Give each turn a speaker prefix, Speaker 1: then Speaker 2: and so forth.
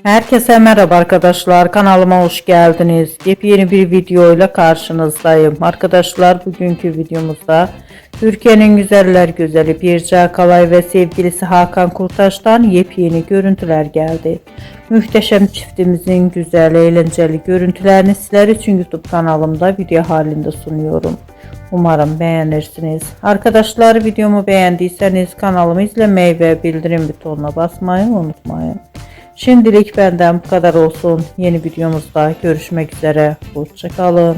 Speaker 1: Herkese merhaba arkadaşlar, kanalıma hoş geldiniz. Yepyeni bir video ile karşınızdayım. Arkadaşlar, bugünkü videomuzda Türkiye'nin güzeller güzeli Birce Akalay ve sevgilisi Hakan Kurtaş'tan yepyeni görüntüler geldi. Muhteşem çiftimizin güzel, eğlenceli görüntülerini sizler için YouTube kanalımda video halinde sunuyorum. Umarım beğenirsiniz. Arkadaşlar, videomu beğendiyseniz kanalımı izlemeyi ve bildirim butonuna basmayı unutmayın. Şimdilik benden bu kadar olsun. Yeni videomuzda görüşmek üzere. Hoşça kalın.